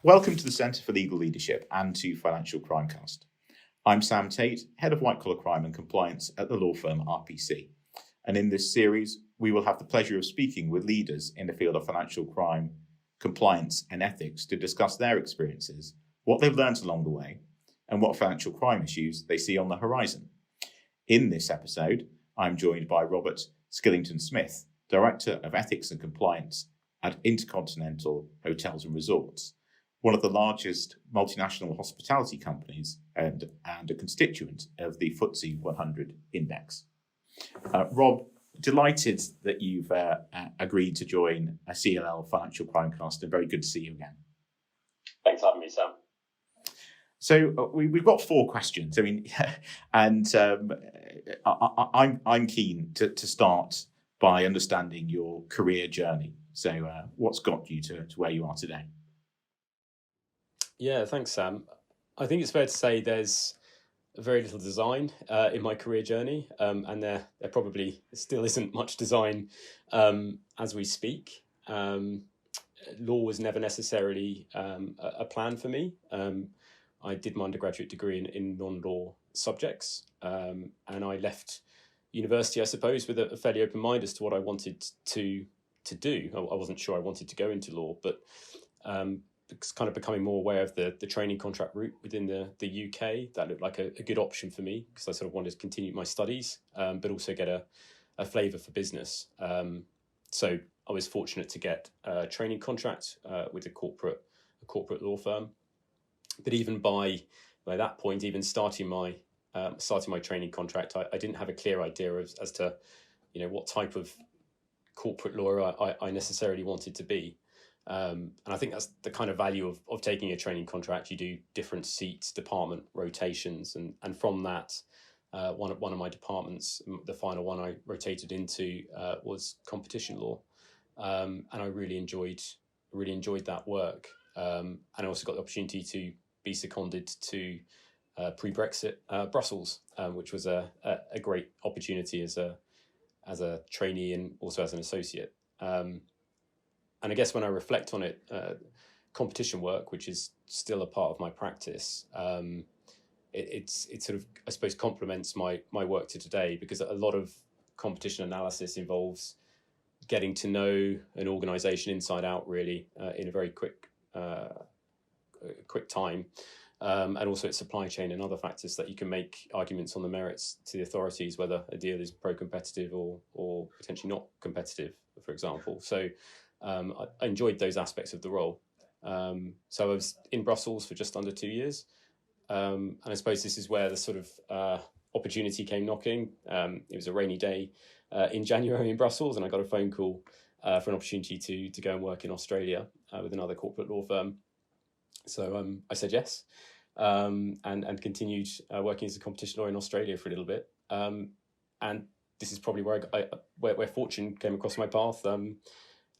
Welcome to the Centre for Legal Leadership and to Financial CrimeCast. I'm Sam Tate, Head of White Collar Crime and Compliance at the law firm RPC. And in this series, we will have the pleasure of speaking with leaders in the field of financial crime, compliance and ethics to discuss their experiences, what they've learned along the way, and what financial crime issues they see on the horizon. In this episode, I'm joined by Robert Skillington-Smith, Director of Ethics and Compliance at IHG Hotels Resorts, one of the largest multinational hospitality companies and a constituent of the FTSE 100 index. Rob, delighted that you've agreed to join a CLL Financial CrimeCast, and very good to see you again. Thanks for having me, Sam. So we've got 4 questions. And I'm keen to start by understanding your career journey. So what's got you to where you are today? Yeah, thanks, Sam. I think it's fair to say there's very little design in my career journey, and there probably still isn't much design as we speak. Law was never necessarily a plan for me. I did my undergraduate degree in non-law subjects, and I left university, I suppose, with a fairly open mind as to what I wanted to do. I wasn't sure I wanted to go into law, but kind of becoming more aware of the training contract route within the UK. That looked like a good option for me because I sort of wanted to continue my studies, but also get a flavour for business. So I was fortunate to get a training contract with a corporate law firm. But even by that point, even starting my training contract, I didn't have a clear idea as to what type of corporate lawyer I necessarily wanted to be. And I think that's the kind of value of taking a training contract. You do different seats, department rotations, and from that, one of my departments, the final one I rotated into, was competition law, and I really enjoyed that work. And I also got the opportunity to be seconded to pre-Brexit Brussels, which was a great opportunity as a trainee and also as an associate. And I guess when I reflect on it, competition work, which is still a part of my practice, it sort of, I suppose, complements my work to today, because a lot of competition analysis involves getting to know an organisation inside out, really, in a very quick time. And also its supply chain and other factors that you can make arguments on the merits to the authorities, whether a deal is pro-competitive or potentially not competitive, for example. So I enjoyed those aspects of the role. So I was in Brussels for just under 2 years. And I suppose this is where the sort of opportunity came knocking. It was a rainy day in January in Brussels, and I got a phone call for an opportunity to go and work in Australia with another corporate law firm. So I said yes, and continued working as a competition lawyer in Australia for a little bit. And this is probably where fortune came across my path.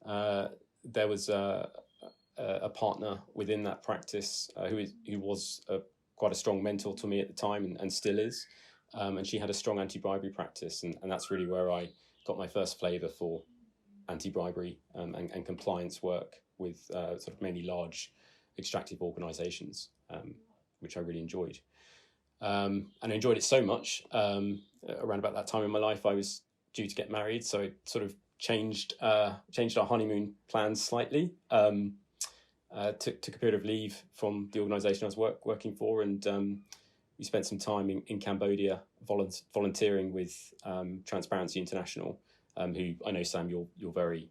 There was a partner within that practice who was quite a strong mentor to me at the time, and still is. And she had a strong anti-bribery practice, and that's really where I got my first flavour for anti-bribery and compliance work with sort of mainly large extractive organisations, which I really enjoyed. And I enjoyed it so much. Around about that time in my life, I was due to get married, so it sort of changed our honeymoon plans slightly. Took a period of leave from the organisation I was working for, and we spent some time in Cambodia volunteering with Transparency International, who I know, Sam, you're very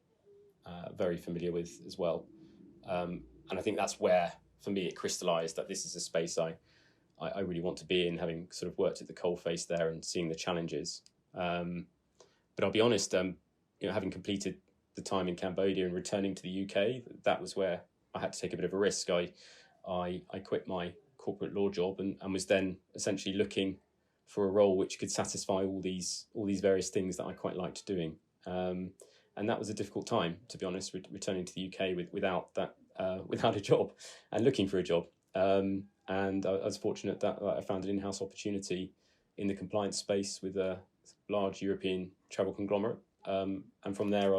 familiar with as well. And I think that's where, for me, it crystallised that this is a space I really want to be in, having sort of worked at the coalface there and seeing the challenges. But I'll be honest, having completed the time in Cambodia and returning to the UK, that was where I had to take a bit of a risk. I quit my corporate law job and was then essentially looking for a role which could satisfy all these various things that I quite liked doing. And that was a difficult time, to be honest, returning to the UK without a job and looking for a job. And I was fortunate that I found an in-house opportunity in the compliance space with a large European travel conglomerate. And from there,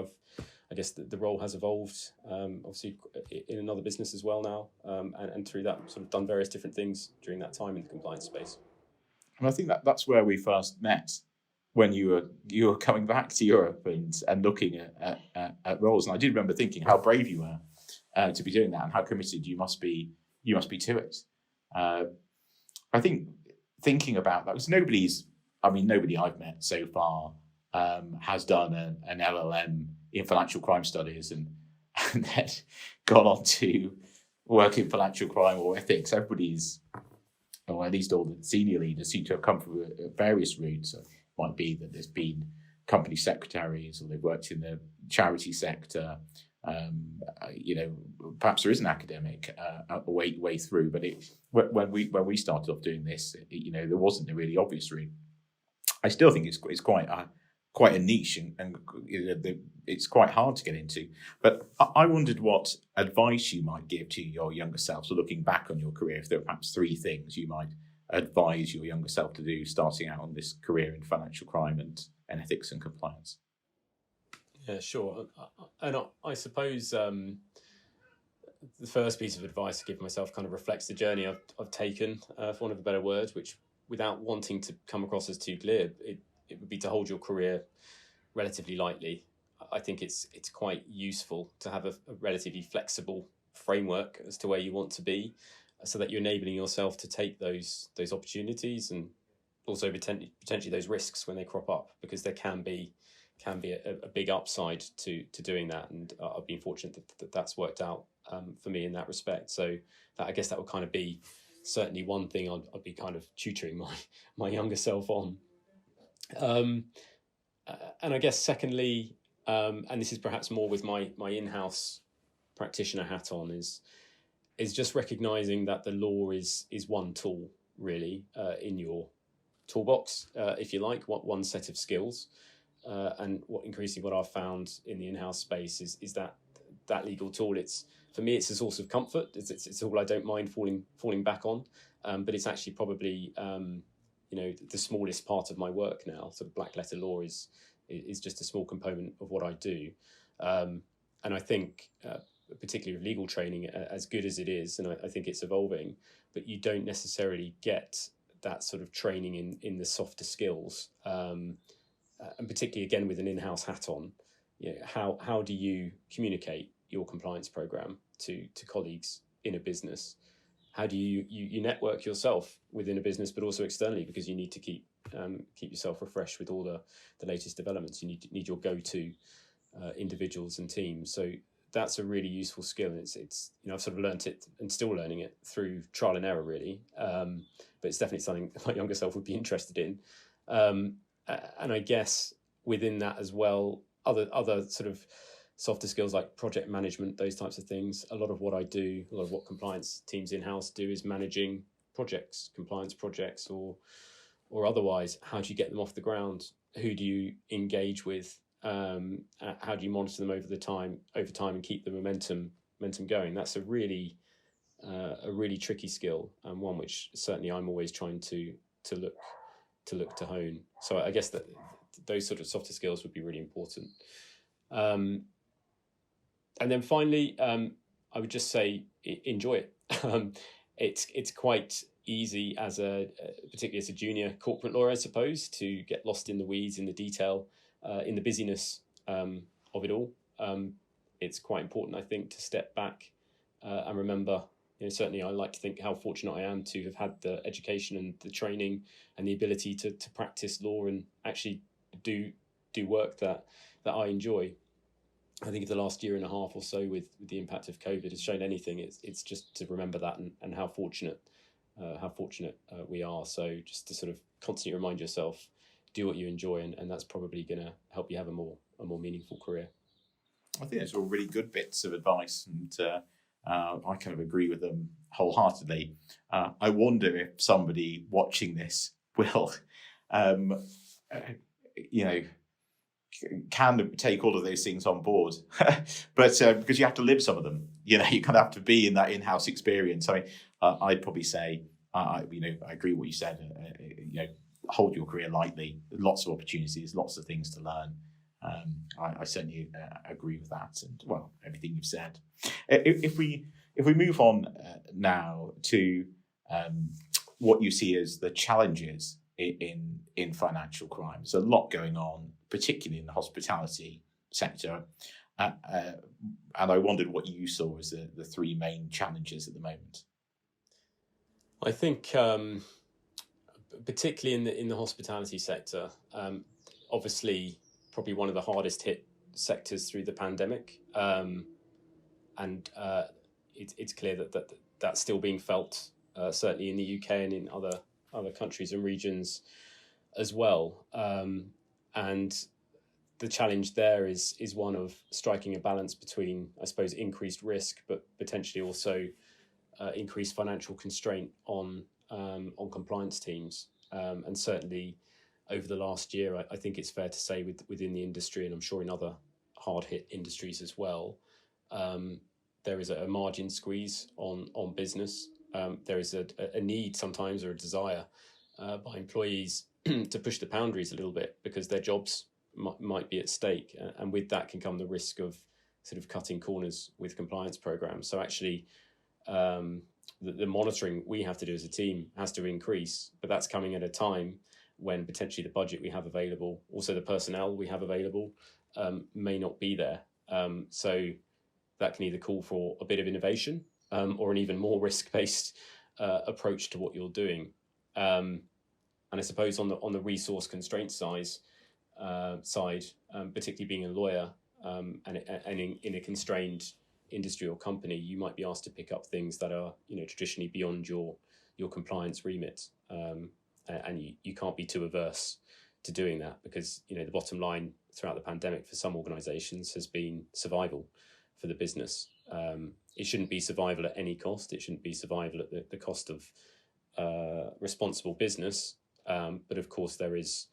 I guess the role has evolved, obviously in another business as well now, and through that sort of done various different things during that time in the compliance space. And I think that's where we first met, when you were coming back to Europe and looking at roles. And I do remember thinking how brave you were to be doing that, and how committed you must be to it. I think thinking about that, because nobody I've met so far has done an LLM in financial crime studies and then gone on to work in financial crime or ethics. Everybody's, or at least all the senior leaders, seem to have come from various routes. So it might be that there's been company secretaries, or they've worked in the charity sector. Perhaps there is an academic way through, but when we started off doing this, there wasn't a really obvious route. I still think it's quite a niche, and it's quite hard to get into. But I wondered what advice you might give to your younger self. So looking back on your career, if there are perhaps 3 things you might advise your younger self to do starting out on this career in financial crime and ethics and compliance. Yeah, sure. And I suppose the first piece of advice to give myself kind of reflects the journey I've taken, for want of a better word, which, without wanting to come across as too glib, it would be to hold your career relatively lightly. I think it's quite useful to have a relatively flexible framework as to where you want to be, so that you're enabling yourself to take those opportunities, and also potentially those risks when they crop up, because there can be a big upside to doing that. And I've been fortunate that's worked out for me in that respect. So I guess that would kind of be certainly one thing I'd be kind of tutoring my younger self on. And I guess secondly, and this is perhaps more with my in-house practitioner hat on, is just recognizing that the law is one tool really in your toolbox, if you like, one set of skills. And what I've found in the in-house space is that legal tool. For me, it's a source of comfort. It's a tool I don't mind falling back on, but it's actually probably the smallest part of my work now. Sort of black letter law is just a small component of what I do, and I think particularly with legal training, as good as it is, and I think it's evolving, but you don't necessarily get that sort of training in the softer skills. And particularly, again, with an in-house hat on, how do you communicate your compliance program to colleagues in a business? How do you network yourself within a business, but also externally, because you need to keep yourself refreshed with all the latest developments. You need your go-to individuals and teams. So that's a really useful skill, and it's I've sort of learnt it and still learning it through trial and error, really. But it's definitely something my younger self would be interested in. And I guess within that as well, other sort of softer skills like project management, those types of things. A lot of what I do, a lot of what compliance teams in-house do, is managing projects, compliance projects, or otherwise. How do you get them off the ground? Who do you engage with? How do you monitor them over time and keep the momentum going? That's a really tricky skill, and one which certainly I'm always trying to look to hone. So I guess that those sort of softer skills would be really important. And then finally, I would just say enjoy it. It's quite easy particularly as a junior corporate lawyer, I suppose, to get lost in the weeds, in the detail, in the busyness of it all. It's quite important, I think, to step back and remember. Certainly I like to think how fortunate I am to have had the education and the training and the ability to practice law and actually do work that I enjoy. I think the last year and a half or so with the impact of COVID has shown anything. It's just to remember that and how fortunate we are. So just to sort of constantly remind yourself, do what you enjoy, and that's probably going to help you have a more meaningful career. I think those are all really good bits of advice, and I kind of agree with them wholeheartedly. I wonder if somebody watching this will, can take all of those things on board, but because you have to live some of them, you kind of have to be in that in-house experience. I mean, I'd probably say, I agree with what you said. Hold your career lightly. Lots of opportunities, lots of things to learn, I certainly agree with that, and well, everything you've said. If we move on now to what you see as the challenges in financial crime, there's a lot going on, particularly in the hospitality sector, and I wondered what you saw as the three main challenges at the moment. I think, particularly in the hospitality sector, obviously probably one of the hardest hit sectors through the pandemic, and it's clear that that's still being felt, certainly in the UK and in other countries and regions as well. And the challenge there is one of striking a balance between, I suppose, increased risk, but potentially also increased financial constraint on compliance teams. And certainly over the last year, I think it's fair to say within the industry, and I'm sure in other hard-hit industries as well, there is a margin squeeze on business. There is a need sometimes, or a desire by employees to push the boundaries a little bit because their jobs might be at stake. And with that can come the risk of sort of cutting corners with compliance programs. So actually, the monitoring we have to do as a team has to increase, but that's coming at a time when potentially the budget we have available, also the personnel we have available, may not be there. So that can either call for a bit of innovation or an even more risk-based approach to what you're doing. And I suppose on the resource constraint side, particularly being a lawyer and in a constrained industry or company, you might be asked to pick up things that are traditionally beyond your compliance remit. And you can't be too averse to doing that because the bottom line throughout the pandemic for some organisations has been survival for the business. It shouldn't be survival at any cost. It shouldn't be survival at the cost of responsible business. But of course, there is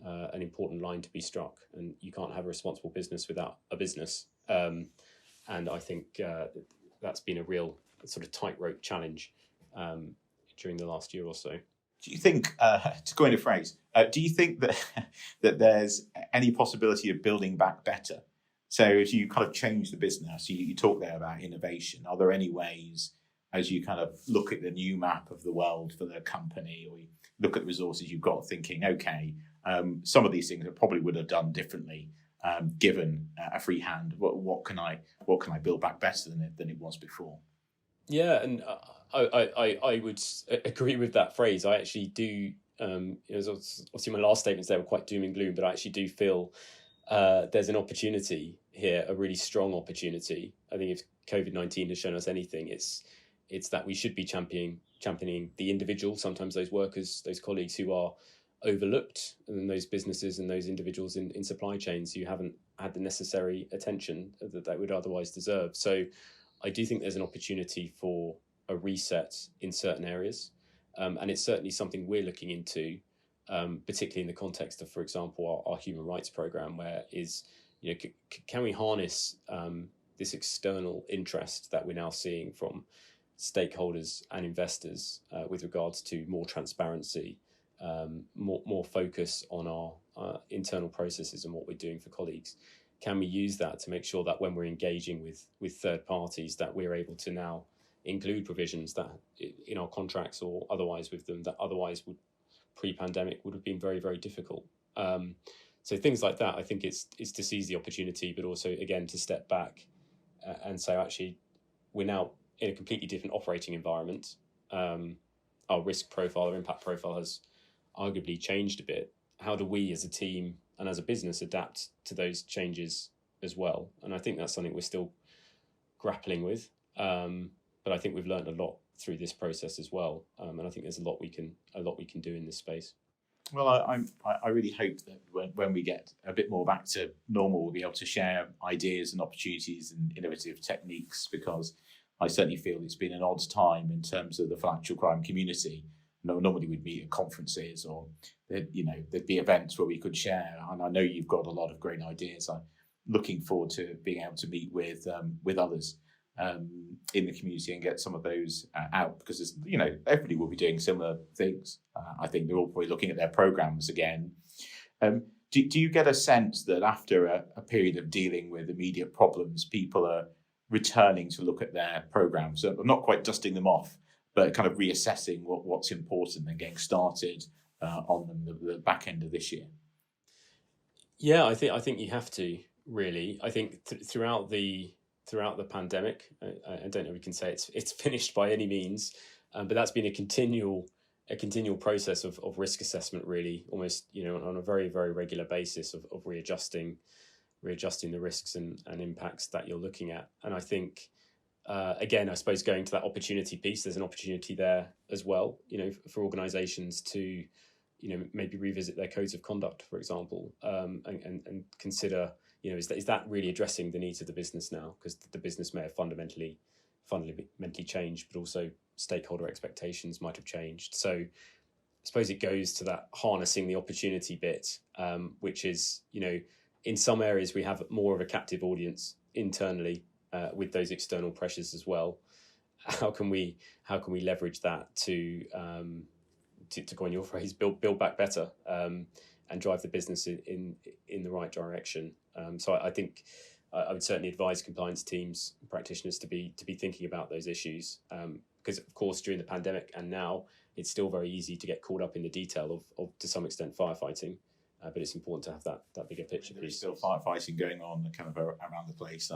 an important line to be struck, and you can't have a responsible business without a business. And I think that's been a real sort of tightrope challenge during the last year or so. Do you think, to coin a phrase, do you think that there's any possibility of building back better? So as you kind of change the business, you talk there about innovation. Are there any ways, as you kind of look at the new map of the world for the company, or you look at the resources you've got, thinking, okay, some of these things I probably would have done differently, given a free hand. What can I build back better than it was before? Yeah, and I would agree with that phrase. I actually do. Obviously, my last statements there were quite doom and gloom, but I actually do feel there's an opportunity here, a really strong opportunity. I think if COVID-19 has shown us anything, it's that we should be championing the individual, sometimes those workers, those colleagues who are overlooked, and those businesses and those individuals in supply chains who haven't had the necessary attention that they would otherwise deserve. So I do think there's an opportunity for a reset in certain areas. And it's certainly something we're looking into, particularly in the context of, for example, our human rights program, where can we harness this external interest that we're now seeing from stakeholders and investors with regards to more transparency, more focus on our internal processes and what we're doing for colleagues. Can we use that to make sure that when we're engaging with third parties, that we're able to now include provisions that in our contracts or otherwise with them that otherwise would pre-pandemic would have been very, very difficult. So things like that, I think it's to seize the opportunity, but also again to step back and say, actually, we're now in a completely different operating environment. Our risk profile, our impact profile has arguably changed a bit. How do we as a team and as a business adapt to those changes as well? And I think that's something we're still grappling with. But I think we've learned a lot through this process as well. And I think there's a lot we can do in this space. Well, I really hope that when we get a bit more back to normal, we'll be able to share ideas and opportunities and innovative techniques, because I certainly feel it's been an odd time in terms of the financial crime community. Normally we'd meet at conferences, or there'd be events where we could share. And I know you've got a lot of great ideas. I'm looking forward to being able to meet with others in the community and get some of those out, because everybody will be doing similar things. I think they're all probably looking at their programs again. do you get a sense that after a period of dealing with immediate problems, people are returning to look at their programs? So not quite dusting them off, but kind of reassessing what's important and getting started on them the back end of this year? Yeah, I think you have to, really. I think throughout the pandemic, I don't know if we can say it's finished by any means, but that's been a continual process of risk assessment, really, almost on a very, very regular basis of readjusting the risks and impacts that you're looking at. And I think again, I suppose going to that opportunity piece, there's an opportunity there as well, for organisations to maybe revisit their codes of conduct, for example, and consider, is that really addressing the needs of the business now? Because the business may have fundamentally changed, but also stakeholder expectations might have changed. So I suppose it goes to that harnessing the opportunity bit, which is, in some areas we have more of a captive audience internally with those external pressures as well. How can we leverage that to coin your phrase, build back better, and drive the business in the right direction? So I think I would certainly advise compliance teams and practitioners to be thinking about those issues, because of course during the pandemic and now it's still very easy to get caught up in the detail of to some extent firefighting, but it's important to have that bigger picture. There's still firefighting going on kind of around the place.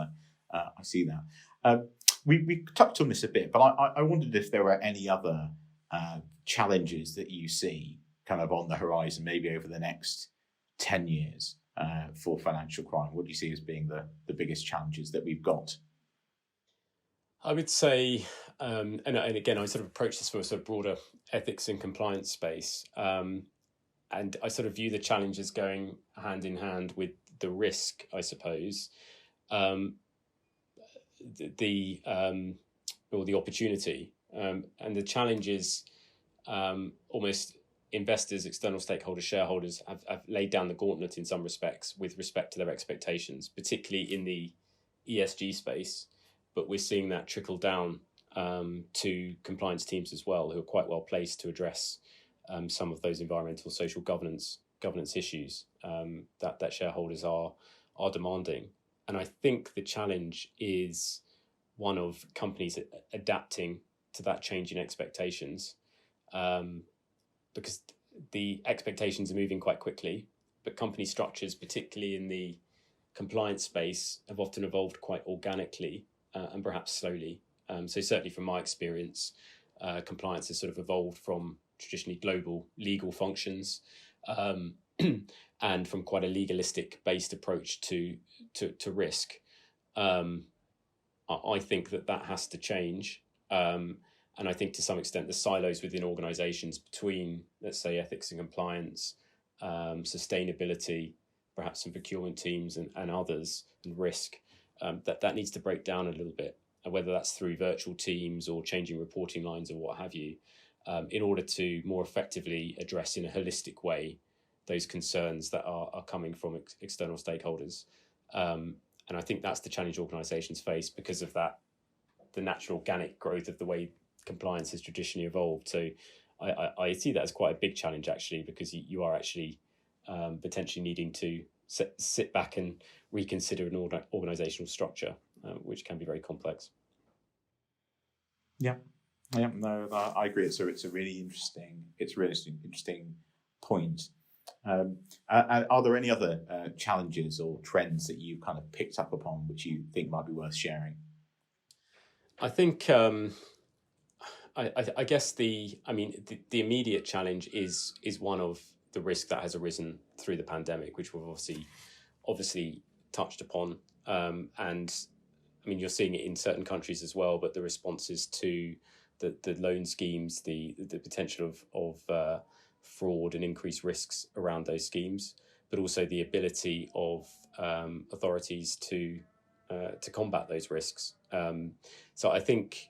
I see that. We touched on this a bit, but I wondered if there were any other challenges that you see kind of on the horizon, maybe over the next 10 years for financial crime. What do you see as being the biggest challenges that we've got? I would say, and again, I sort of approach this from a sort of broader ethics and compliance space, and I sort of view the challenges going hand in hand with the risk, I suppose, the opportunity, and the challenge is almost investors, external stakeholders, shareholders have laid down the gauntlet in some respects with respect to their expectations, particularly in the ESG space. But we're seeing that trickle down to compliance teams as well, who are quite well placed to address some of those environmental, social governance issues that shareholders are demanding. And I think the challenge is one of companies adapting to that change in expectations, because the expectations are moving quite quickly, but company structures, particularly in the compliance space, have often evolved quite organically and perhaps slowly. So certainly from my experience, compliance has sort of evolved from traditionally global legal functions and from quite a legalistic based approach to risk. I think that has to change. And I think to some extent the silos within organisations between, let's say, ethics and compliance, sustainability, perhaps some procurement teams and others, and risk, that needs to break down a little bit, whether that's through virtual teams or changing reporting lines or what have you, in order to more effectively address in a holistic way those concerns that are coming from external stakeholders. And I think that's the challenge organisations face because of that, the natural organic growth of the way compliance has traditionally evolved. So I see that as quite a big challenge, actually, because you are actually potentially needing to sit back and reconsider an organisational structure, which can be very complex. Yeah, no, I agree. It's a really interesting point. Are there any other challenges or trends that you kind of picked up upon which you think might be worth sharing? I think I guess the immediate challenge is one of the risk that has arisen through the pandemic, which we've obviously touched upon, and I mean you're seeing it in certain countries as well. But the responses to the loan schemes, the potential of fraud and increased risks around those schemes, but also the ability of authorities to combat those risks. So I think,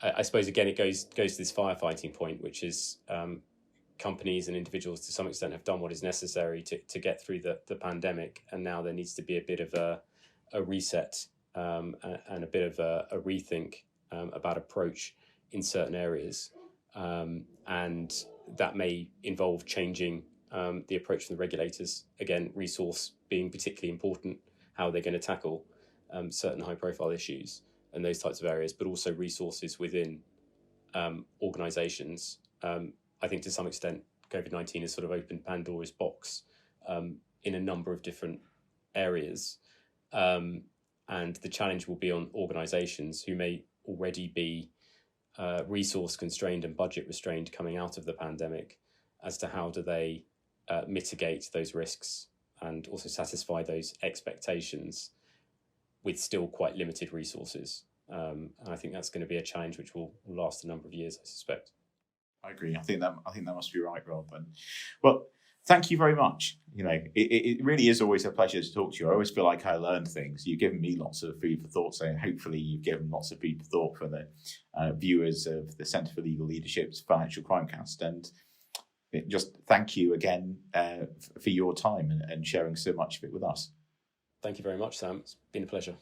I suppose again it goes to this firefighting point, which is companies and individuals to some extent have done what is necessary to get through the pandemic, and now there needs to be a bit of a reset and a bit of a rethink about approach in certain areas, and that may involve changing the approach from the regulators. Again, resource being particularly important, how they're going to tackle certain high-profile issues and those types of areas, but also resources within organisations. I think to some extent, COVID-19 has sort of opened Pandora's box in a number of different areas. And the challenge will be on organisations who may already be resource constrained and budget restrained coming out of the pandemic, as to how do they mitigate those risks and also satisfy those expectations with still quite limited resources. And I think that's going to be a challenge which will last a number of years, I suspect. I agree. I think that must be right, Rob. And well, thank you very much. It really is always a pleasure to talk to you. I always feel like I learned things. You've given me lots of food for thought, so hopefully you've given lots of food for thought for the viewers of the Centre for Legal Leadership's Financial CrimeCast. And just thank you again for your time and sharing so much of it with us. Thank you very much, Sam. It's been a pleasure.